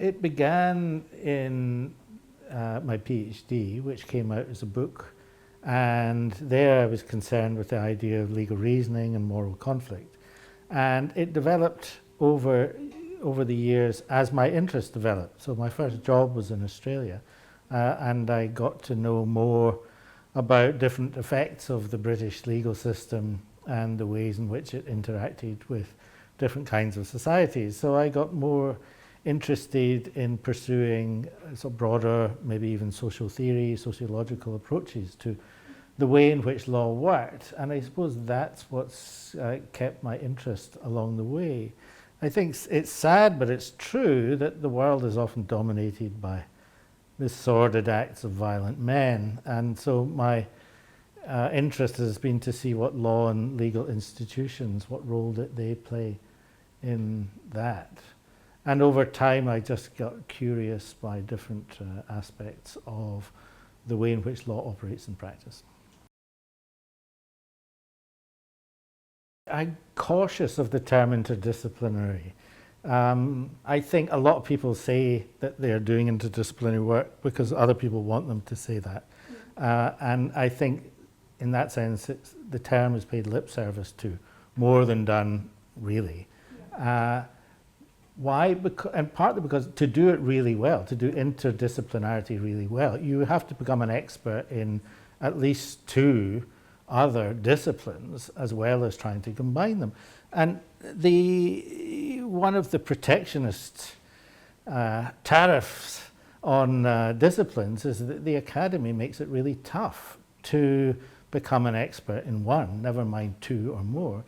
It began in my PhD, which came out as a book, and there I was concerned with the idea of legal reasoning and moral conflict. And it developed over the years as my interest developed. So my first job was in Australia, and I got to know more about different effects of the British legal system and the ways in which it interacted with different kinds of societies. So I got more interested in pursuing sort of broader, maybe even social theory, sociological approaches to the way in which law worked. And I suppose that's what's kept my interest along the way. I think it's sad, but it's true that the world is often dominated by the sordid acts of violent men. And so my interest has been to see what law and legal institutions, what role that they play in that. And over time, I just got curious by different aspects of the way in which law operates in practice. I'm cautious of the term interdisciplinary. I think a lot of people say that they're doing interdisciplinary work because other people want them to say that. And I think in that sense, the term is paid lip service to, more than done, really. Why? And partly because to do it really well, to do interdisciplinarity really well, you have to become an expert in at least two other disciplines as well as trying to combine them. And one of the protectionist tariffs on disciplines is that the academy makes it really tough to become an expert in one, never mind two or more.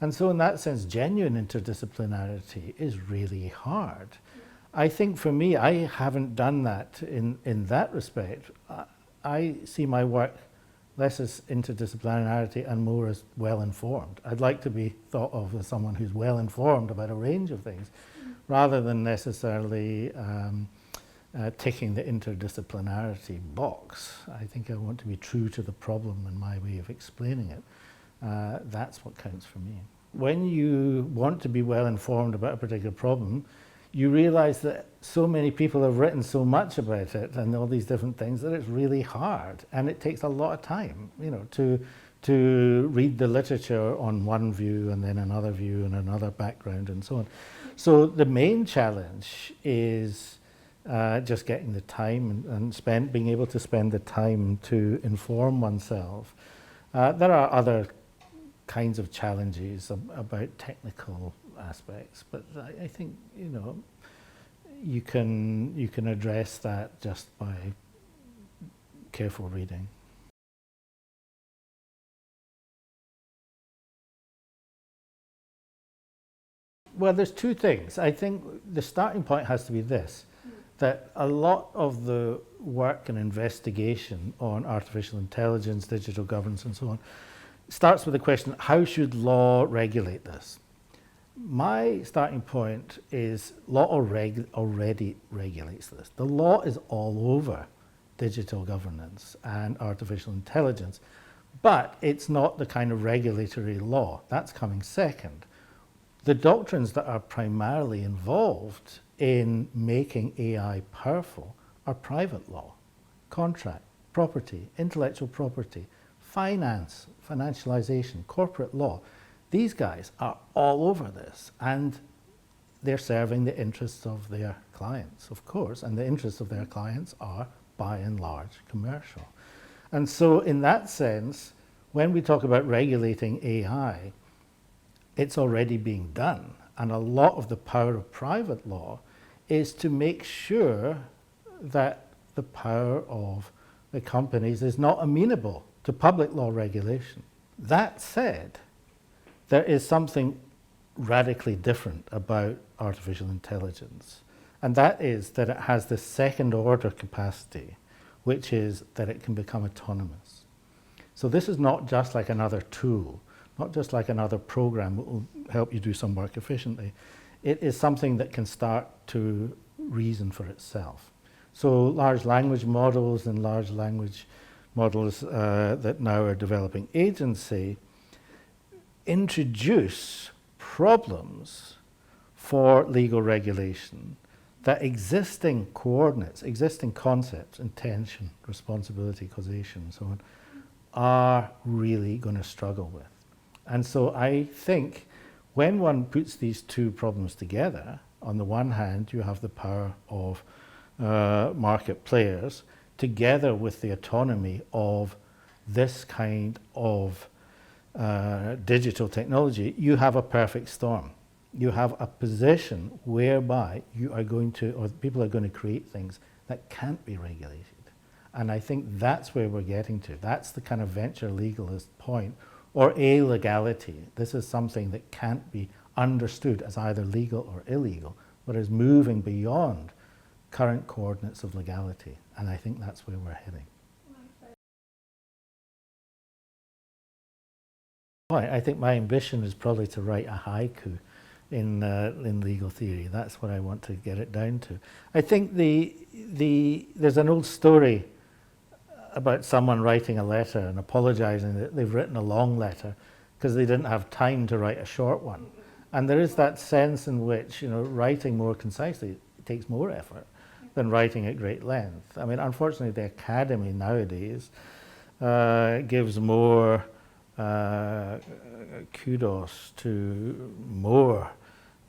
And so in that sense, genuine interdisciplinarity is really hard. I think for me, I haven't done that in that respect. I see my work less as interdisciplinarity and more as well-informed. I'd like to be thought of as someone who's well-informed about a range of things, rather than necessarily ticking the interdisciplinarity box. I think I want to be true to the problem in my way of explaining it. That's what counts for me. When you want to be well-informed about a particular problem, you realize that so many people have written so much about it and all these different things that it's really hard, and it takes a lot of time, you know, to read the literature on one view and then another view and another background and so on. So the main challenge is just getting the time and being able to spend the time to inform oneself. There are other kinds of challenges about technical aspects, but I think, you know, you can address that just by careful reading. Well, there's two things. I think the starting point has to be this, that a lot of the work and investigation on artificial intelligence, digital governance and so on, starts with the question, how should law regulate this? My starting point is law already regulates this. The law is all over digital governance and artificial intelligence, but it's not the kind of regulatory law. That's coming second. The doctrines that are primarily involved in making AI powerful are private law, contract, property, intellectual property, finance, financialization, corporate law. These guys are all over this, and they're serving the interests of their clients, of course, and the interests of their clients are, by and large, commercial. And so in that sense, when we talk about regulating AI, it's already being done. And a lot of the power of private law is to make sure that the power of the companies is not amenable to public law regulation. That said, there is something radically different about artificial intelligence, and that is that it has this second order capacity, which is that it can become autonomous. So this is not just like another tool, not just like another program that will help you do some work efficiently. It is something that can start to reason for itself. So large language models and large language models that now are developing agency introduce problems for legal regulation that existing coordinates, existing concepts, intention, responsibility, causation, and so on, are really going to struggle with. And so I think when one puts these two problems together, on the one hand, you have the power of market players together with the autonomy of this kind of digital technology, you have a perfect storm. You have a position whereby you are going to, or people are going to create things that can't be regulated. And I think that's where we're getting to. That's the kind of venture legalist point, or illegality. This is something that can't be understood as either legal or illegal, but is moving beyond current coordinates of legality. And I think that's where we're heading. I think my ambition is probably to write a haiku in legal theory. That's what I want to get it down to. I think there's an old story about someone writing a letter and apologizing that they've written a long letter because they didn't have time to write a short one. And there is that sense in which, writing more concisely takes more effort than writing at great length. I mean, unfortunately, the academy nowadays gives more kudos to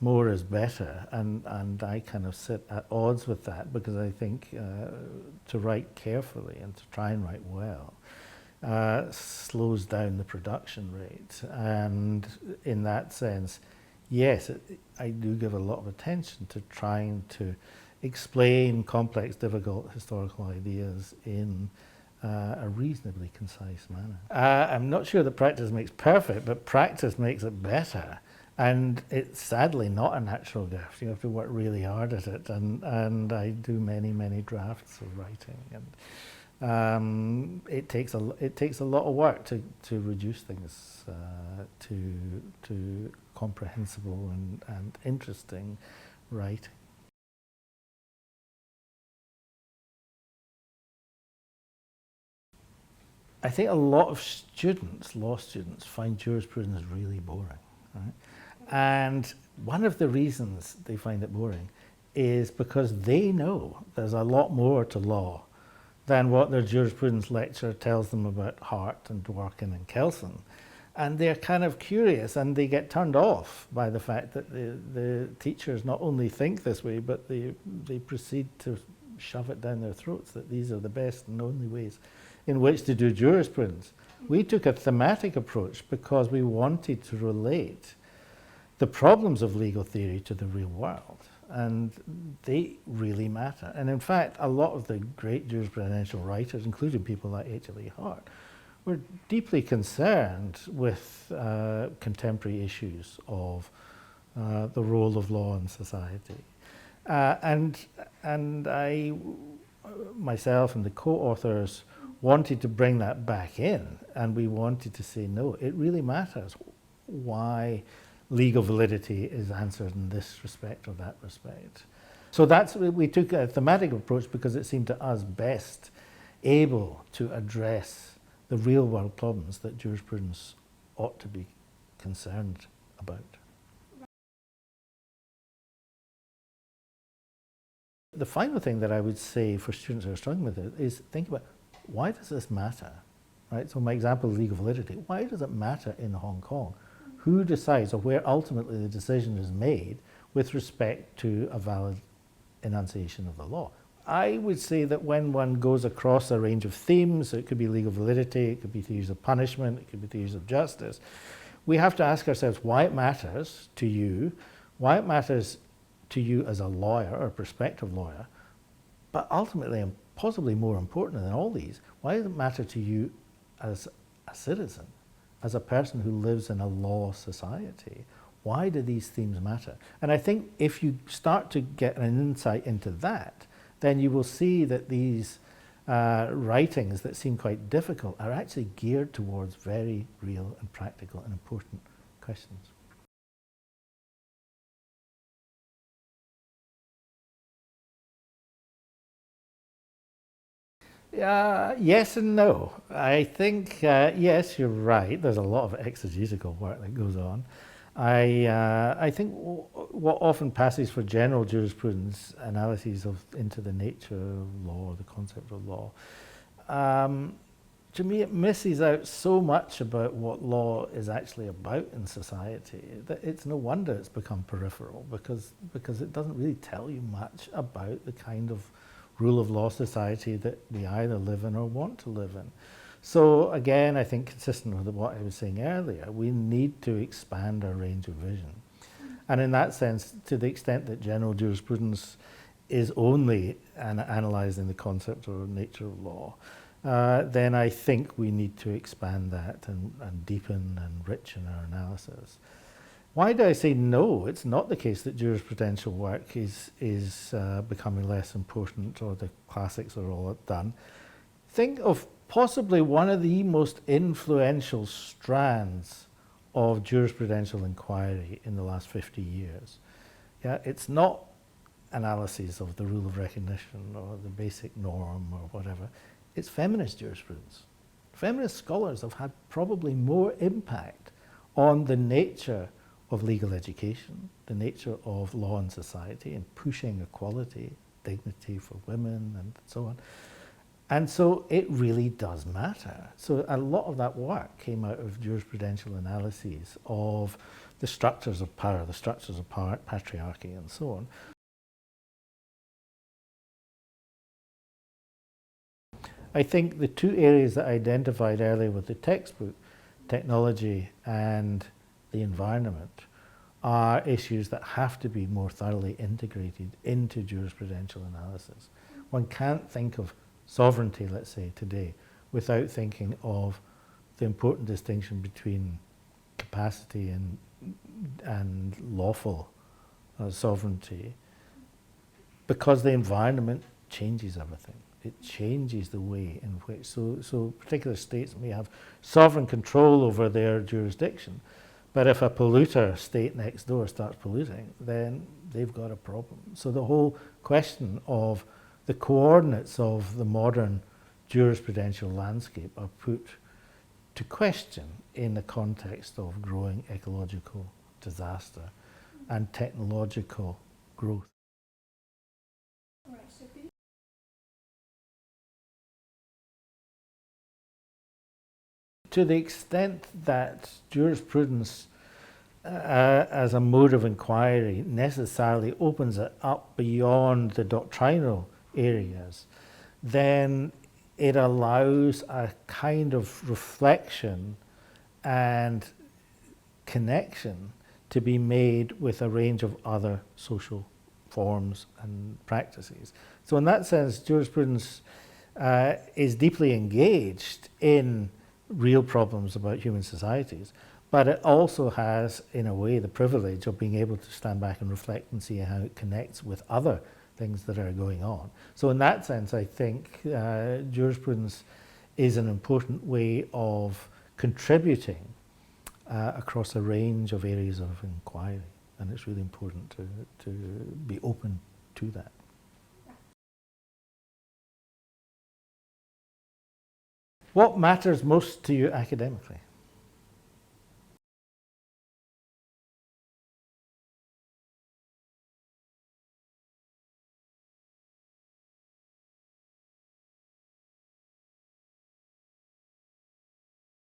more is better, and I kind of sit at odds with that, because I think to write carefully and to try and write well slows down the production rate. And in that sense, yes, I do give a lot of attention to trying to explain complex, difficult historical ideas in a reasonably concise manner. I'm not sure that practice makes perfect, but practice makes it better. And it's sadly not a natural gift. You have to work really hard at it. And I do many, many drafts of writing. And it takes a lot of work to reduce things to comprehensible and interesting writing. I think a lot of students, law students, find jurisprudence really boring. Right? And one of the reasons they find it boring is because they know there's a lot more to law than what their jurisprudence lecturer tells them about Hart and Dworkin and Kelson. And they're kind of curious, and they get turned off by the fact that the teachers not only think this way, but they proceed to shove it down their throats that these are the best and only ways in which to do jurisprudence. We took a thematic approach because we wanted to relate the problems of legal theory to the real world, and they really matter. And in fact, a lot of the great jurisprudential writers, including people like H.L.E. Hart, were deeply concerned with contemporary issues of the role of law in society. And I, myself and the co-authors, wanted to bring that back in, and we wanted to say, no, it really matters why legal validity is answered in this respect or that respect. So we took a thematic approach because it seemed to us best able to address the real world problems that jurisprudence ought to be concerned about. The final thing that I would say for students who are struggling with it is think about, why does this matter? Right? So my example of legal validity, why does it matter in Hong Kong? Who decides, or where ultimately the decision is made with respect to a valid enunciation of the law? I would say that when one goes across a range of themes, it could be legal validity, it could be theories of punishment, it could be theories of justice, we have to ask ourselves why it matters to you, why it matters to you as a lawyer or a prospective lawyer, but ultimately, and possibly more important than all these, why does it matter to you as a citizen, as a person who lives in a law society? Why do these themes matter? And I think if you start to get an insight into that, then you will see that these writings that seem quite difficult are actually geared towards very real and practical and important questions. Yes and no. I think, yes, you're right. There's a lot of exegetical work that goes on. I think what often passes for general jurisprudence analyses into the nature of law, the concept of law, to me it misses out so much about what law is actually about in society that it's no wonder it's become peripheral, because it doesn't really tell you much about the kind of rule of law society that we either live in or want to live in. So again, I think consistent with what I was saying earlier, we need to expand our range of vision. And in that sense, to the extent that general jurisprudence is only analysing the concept or nature of law, then I think we need to expand that and deepen and enrichen our analysis. Why do I say no? It's not the case that jurisprudential work is becoming less important or the classics are all done. Think of possibly one of the most influential strands of jurisprudential inquiry in the last 50 years. Yeah, it's not analyses of the rule of recognition or the basic norm or whatever. It's feminist jurisprudence. Feminist scholars have had probably more impact on the nature of legal education, the nature of law and society, and pushing equality, dignity for women, and so on. And so it really does matter. So a lot of that work came out of jurisprudential analyses of the structures of power, the structures of patriarchy, and so on. I think the two areas that I identified earlier with the textbook, technology and the environment, are issues that have to be more thoroughly integrated into jurisprudential analysis. One can't think of sovereignty, let's say, today, without thinking of the important distinction between capacity and lawful sovereignty, because the environment changes everything. It changes the way in which, so particular states may have sovereign control over their jurisdiction, but if a polluter state next door starts polluting, then they've got a problem. So the whole question of the coordinates of the modern jurisprudential landscape are put to question in the context of growing ecological disaster and technological growth. To the extent that jurisprudence as a mode of inquiry necessarily opens it up beyond the doctrinal areas, then it allows a kind of reflection and connection to be made with a range of other social forms and practices. So in that sense, jurisprudence is deeply engaged in real problems about human societies, but it also has, in a way, the privilege of being able to stand back and reflect and see how it connects with other things that are going on. So in that sense, I think jurisprudence is an important way of contributing across a range of areas of inquiry, and it's really important to be open to that. What matters most to you academically?